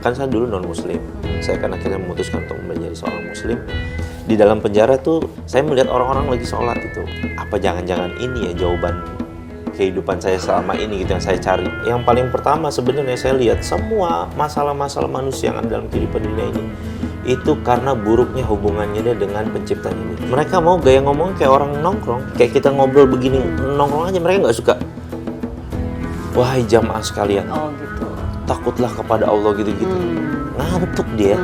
kan saya dulu non muslim, saya kan akhirnya memutuskan untuk menjadi seorang muslim. Di dalam penjara tuh saya melihat orang-orang lagi sholat itu, apa jangan-jangan ini ya jawaban kehidupan saya selama ini gitu yang saya cari. Yang paling pertama sebenarnya saya lihat semua masalah-masalah manusia yang ada dalam kehidupan dunia ini itu karena buruknya hubungannya dia dengan penciptanya dia. Mereka mau gaya ngomong kayak orang nongkrong, kayak kita ngobrol begini nongkrong aja, mereka nggak suka. Wahai jamaah sekalian, Oh gitu. takutlah kepada Allah gitu-gitu. Ngantuk dia.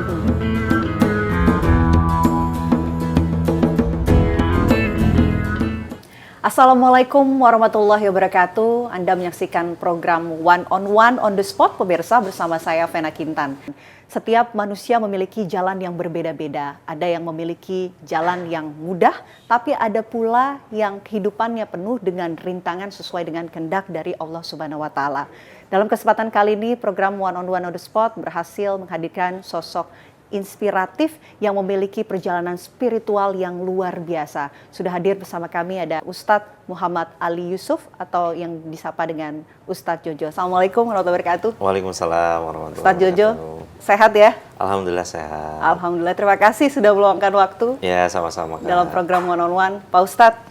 Assalamualaikum warahmatullahi wabarakatuh. Anda menyaksikan program One on One on the Spot, pemirsa, bersama saya Vena Kintan. Setiap manusia memiliki jalan yang berbeda-beda. Ada yang memiliki jalan yang mudah, tapi ada pula yang kehidupannya penuh dengan rintangan sesuai dengan kehendak dari Allah Subhanahu wa Ta'ala. Dalam kesempatan kali ini, program One on One on the Spot berhasil menghadirkan sosok inspiratif yang memiliki perjalanan spiritual yang luar biasa. Sudah hadir bersama kami ada Ustadz Muhammad Ali Yusuf atau yang disapa dengan Ustadz Jojo. Assalamualaikum warahmatullahi wabarakatuh. Waalaikumsalam warahmatullahi Ustadz Jojo, wabarakatuh. sehat ya? Alhamdulillah sehat. Alhamdulillah, terima kasih sudah meluangkan waktu Ya sama-sama Kak. dalam program One on One. Pak Ustadz,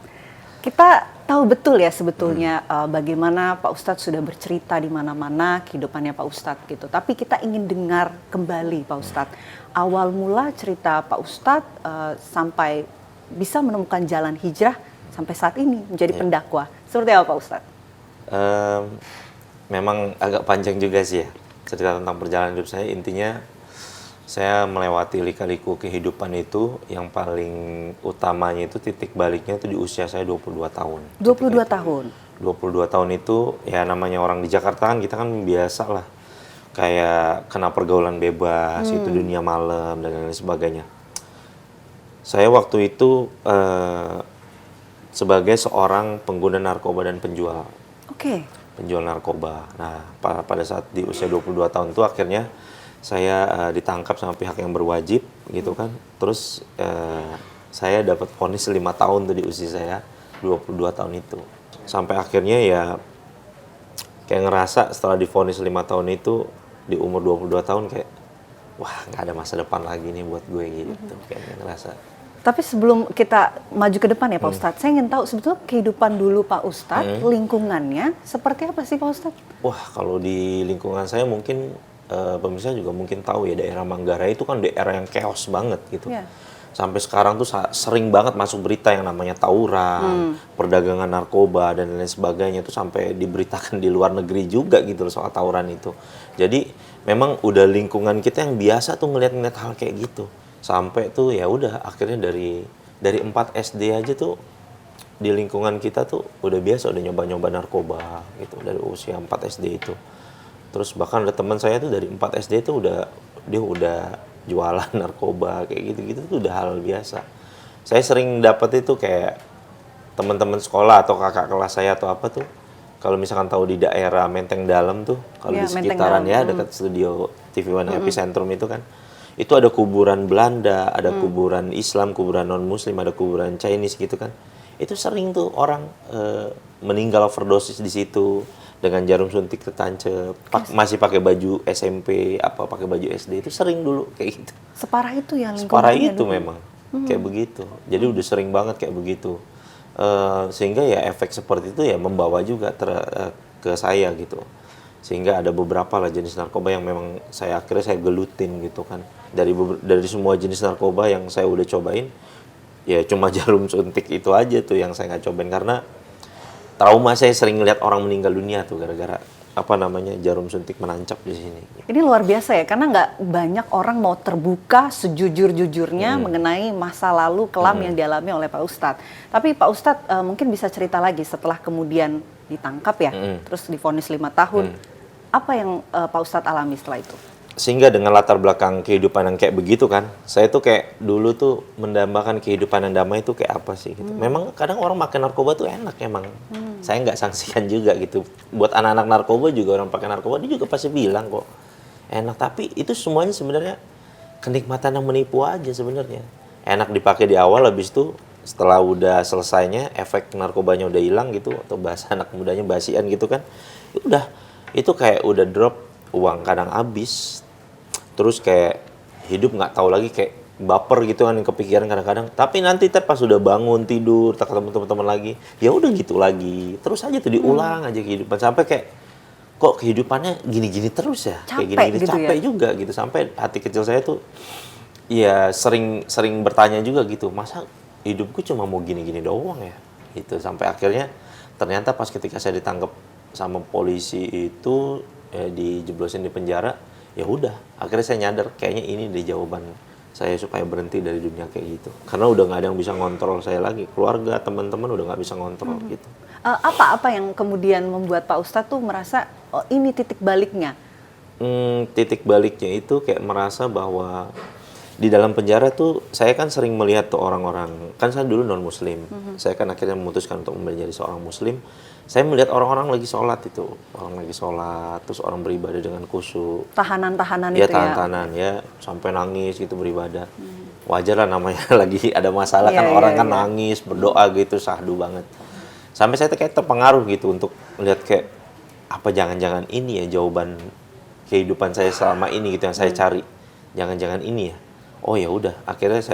kita tahu betul ya sebetulnya bagaimana Pak Ustadz sudah bercerita di mana-mana kehidupannya Pak Ustadz gitu. Tapi kita ingin dengar kembali Pak Ustadz. Awal mula cerita Pak Ustadz sampai bisa menemukan jalan hijrah sampai saat ini menjadi pendakwah. Seperti apa Pak Ustadz? Memang agak panjang juga sih ya cerita tentang perjalanan hidup saya. Intinya saya melewati lika-liku kehidupan itu, yang paling utamanya itu titik baliknya itu di usia saya 22 tahun. 22 tahun? 22 tahun itu ya namanya orang di Jakarta kan kita kan biasa lah. Kayak kena pergaulan bebas, itu dunia malam dan lain sebagainya. Saya waktu itu sebagai seorang pengguna narkoba dan penjual. Oke. Penjual narkoba. Nah, pada saat di usia 22 tahun itu akhirnya saya ditangkap sama pihak yang berwajib gitu kan. Terus saya dapat vonis 5 tahun tuh di usia saya 22 tahun itu. Sampai akhirnya ya kayak ngerasa setelah divonis 5 tahun itu di umur 22 tahun kayak wah nggak ada masa depan lagi nih buat gue gitu. Kayak ngerasa. Tapi sebelum kita maju ke depan ya Pak Ustadz, saya ingin tahu sebetulnya kehidupan dulu Pak Ustadz, lingkungannya seperti apa sih Pak Ustadz? Wah, kalau di lingkungan saya mungkin pemirsa juga mungkin tahu ya, daerah Manggarai itu kan daerah yang chaos banget gitu. Yeah. Sampai sekarang tuh sering banget masuk berita yang namanya tawuran, perdagangan narkoba dan lain sebagainya, itu sampai diberitakan di luar negeri juga gitu loh soal tawuran itu. Jadi memang udah lingkungan kita yang biasa tuh ngeliat-ngeliat hal kayak gitu. Sampai tuh ya udah akhirnya dari 4 SD aja tuh di lingkungan kita tuh udah biasa, udah nyoba-nyoba narkoba gitu dari usia 4 SD itu. Terus bahkan ada teman saya tuh dari 4 SD tuh dia udah jualan narkoba kayak gitu-gitu tuh udah hal biasa. Saya sering dapat itu kayak teman-teman sekolah atau kakak kelas saya atau apa tuh, kalau misalkan tahu di daerah Menteng Dalam tuh, kalau Ya, di Menteng sekitaran Dalam. ya dekat studio TV One Epicentrum itu kan, itu ada kuburan Belanda, ada kuburan Islam, kuburan non Muslim, ada kuburan Chinese gitu kan. Itu sering tuh orang meninggal overdosis di situ dengan jarum suntik tertancap, masih pakai baju SMP, apa pakai baju SD, itu sering dulu kayak gitu. Separah itu ya lingkungannya Separah itu dulu? memang kayak begitu. Jadi udah sering banget kayak begitu. Sehingga ya efek seperti itu ya membawa juga ke saya gitu. Sehingga ada beberapa lah jenis narkoba yang memang akhirnya saya gelutin gitu kan. Dari semua jenis narkoba yang saya udah cobain, ya cuma jarum suntik itu aja tuh yang saya nggak cobain, karena trauma saya sering ngeliat orang meninggal dunia tuh gara-gara jarum suntik menancap di sini. Ini luar biasa ya, karena nggak banyak orang mau terbuka sejujur-jujurnya mengenai masa lalu kelam yang dialami oleh Pak Ustadz. Tapi Pak Ustadz mungkin bisa cerita lagi setelah kemudian ditangkap ya, terus divonis 5 tahun. Apa yang Pak Ustadz alami setelah itu? Sehingga dengan latar belakang kehidupan yang kayak begitu kan, saya tuh kayak dulu tuh mendambakan kehidupan yang damai itu kayak apa sih gitu. Memang kadang orang makan narkoba tuh enak emang. Saya nggak sanksikan juga gitu. Buat anak-anak narkoba juga, orang pakai narkoba dia juga pasti bilang kok enak. Tapi itu semuanya sebenarnya kenikmatan yang menipu aja sebenarnya. Enak dipakai di awal, habis itu setelah udah selesainya efek narkobanya udah hilang gitu, atau bahasa anak mudanya basian gitu kan. Udah itu kayak udah drop, uang kadang habis. terus kayak hidup nggak tahu lagi, kayak baper gitu kan, kepikiran kadang-kadang. Tapi nanti pas sudah bangun tidur, tak ketemu teman-teman lagi, ya udah gitu lagi, terus aja tuh diulang aja kehidupan sampai kayak kok kehidupannya gini-gini terus ya, kayak gini-gini gitu capek ya? juga gitu, sampai hati kecil saya tuh ya sering bertanya juga gitu, masa hidupku cuma mau gini-gini doang ya gitu. Sampai akhirnya ternyata pas ketika saya ditangkap sama polisi itu, dijeblosin di penjara, ya udah akhirnya saya nyadar kayaknya ini deh jawaban saya supaya berhenti dari dunia kayak gitu, karena udah nggak ada yang bisa ngontrol saya lagi, keluarga, teman-teman udah nggak bisa ngontrol gitu. Apa yang kemudian membuat Pak Ustadz tuh merasa, oh ini titik baliknya? Titik baliknya itu kayak merasa bahwa di dalam penjara tuh saya kan sering melihat tuh orang-orang, kan saya dulu non muslim, saya kan akhirnya memutuskan untuk menjadi seorang muslim. Saya melihat orang-orang lagi sholat itu, orang lagi sholat, terus orang beribadah dengan khusyuk. Tahanan-tahanan Ya itu ya? tahan-tahanan ya, sampai nangis gitu beribadah. Wajar lah namanya lagi ada masalah kan, Iya, orang iya, kan iya. nangis, berdoa gitu, syahdu banget. Sampai saya tuh kayak terpengaruh gitu untuk melihat kayak, apa jangan-jangan ini ya jawaban kehidupan saya selama ini gitu yang saya cari. Jangan-jangan ini ya. Oh ya udah, akhirnya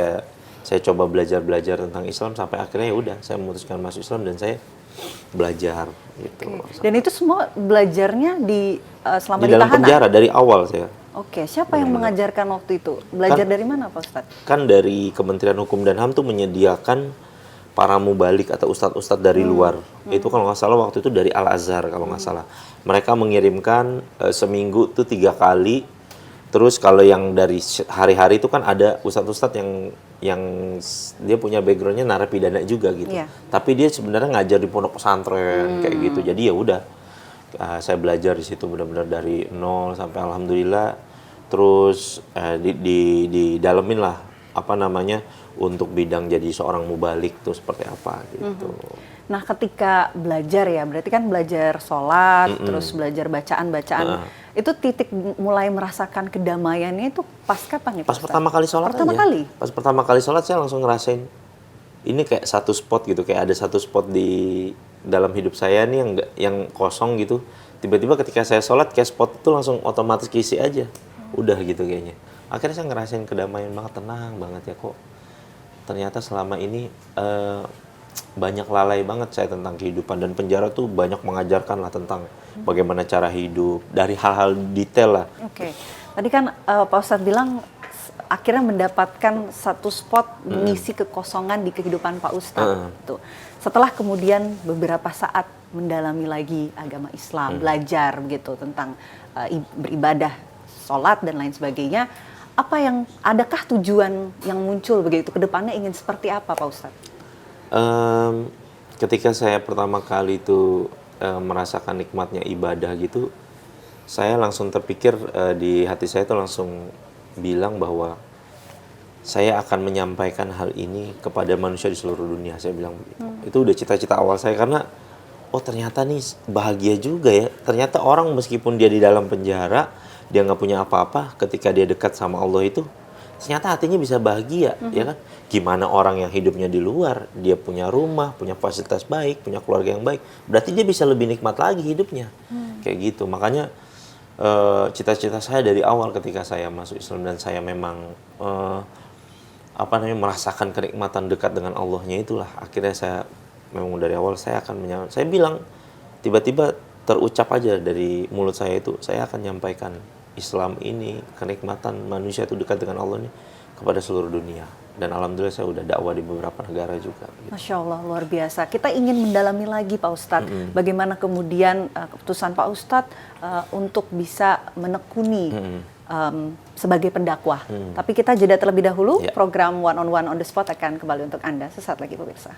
saya coba belajar tentang Islam, sampai akhirnya ya udah saya memutuskan masuk Islam dan saya belajar gitu. Dan itu semua belajarnya selama Di di dalam tahanan? penjara dari awal saya. Oke, siapa yang mengajarkan waktu itu? Belajar dari mana Pak Ustadz? Kan dari Kementerian Hukum dan HAM tuh menyediakan para mubalik atau ustadz-ustadz dari luar. Itu kalau nggak salah waktu itu dari Al-Azhar kalau nggak salah. Mereka mengirimkan seminggu tuh 3 kali. Terus kalau yang dari hari-hari itu kan ada ustadz-ustadz yang dia punya backgroundnya narapidana juga gitu. Iya. Tapi dia sebenarnya ngajar di pondok pesantren kayak gitu. Jadi ya udah, saya belajar di situ benar-benar dari nol sampai alhamdulillah. Terus didalemin lah apa namanya untuk bidang jadi seorang mubalik tuh seperti apa gitu. Nah, ketika belajar ya, berarti kan belajar sholat, terus belajar bacaan-bacaan. Itu titik mulai merasakan kedamaiannya itu pas kapan nih Pak Pas Ustadz? pertama kali sholat Pertama aja. kali? Pas pertama kali sholat saya langsung ngerasain ini kayak satu spot gitu, kayak ada satu spot di dalam hidup saya nih yang kosong gitu. Tiba-tiba ketika saya sholat kayak spot itu langsung otomatis keisi aja. Udah gitu kayaknya. Akhirnya saya ngerasain kedamaian banget, tenang banget ya kok. Ternyata selama ini banyak lalai banget saya tentang kehidupan, dan penjara tuh banyak mengajarkan lah tentang bagaimana cara hidup dari hal-hal detail lah. Oke, tadi kan Pak Ustadz bilang akhirnya mendapatkan satu spot mengisi kekosongan di kehidupan Pak Ustadz. Gitu. Setelah kemudian beberapa saat mendalami lagi agama Islam, belajar begitu tentang beribadah, sholat dan lain sebagainya. Adakah tujuan yang muncul begitu ke depannya ingin seperti apa Pak Ustadz? Ketika saya pertama kali itu merasakan nikmatnya ibadah gitu, saya langsung terpikir di hati saya itu langsung bilang bahwa saya akan menyampaikan hal ini kepada manusia di seluruh dunia. Saya bilang begitu. Itu udah cita-cita awal saya, karena oh ternyata nih bahagia juga ya. Ternyata orang meskipun dia di dalam penjara, dia nggak punya apa-apa, ketika dia dekat sama Allah itu ternyata hatinya bisa bahagia, ya kan? Gimana orang yang hidupnya di luar, dia punya rumah, punya fasilitas baik, punya keluarga yang baik, berarti dia bisa lebih nikmat lagi hidupnya, kayak gitu. Makanya cita-cita saya dari awal ketika saya masuk Islam dan saya memang merasakan kenikmatan dekat dengan Allahnya itulah, akhirnya saya memang dari awal saya akan saya bilang tiba-tiba terucap aja dari mulut saya itu, saya akan nyampaikan Islam ini, kenikmatan manusia itu dekat dengan Allah ini kepada seluruh dunia. Dan alhamdulillah saya udah dakwah di beberapa negara juga. Gitu. Masya Allah, luar biasa. Kita ingin mendalami lagi Pak Ustadz, bagaimana kemudian keputusan Pak Ustadz untuk bisa menekuni sebagai pendakwah. Tapi kita jeda terlebih dahulu, program One on One on the Spot akan kembali untuk Anda sesaat lagi pemirsa.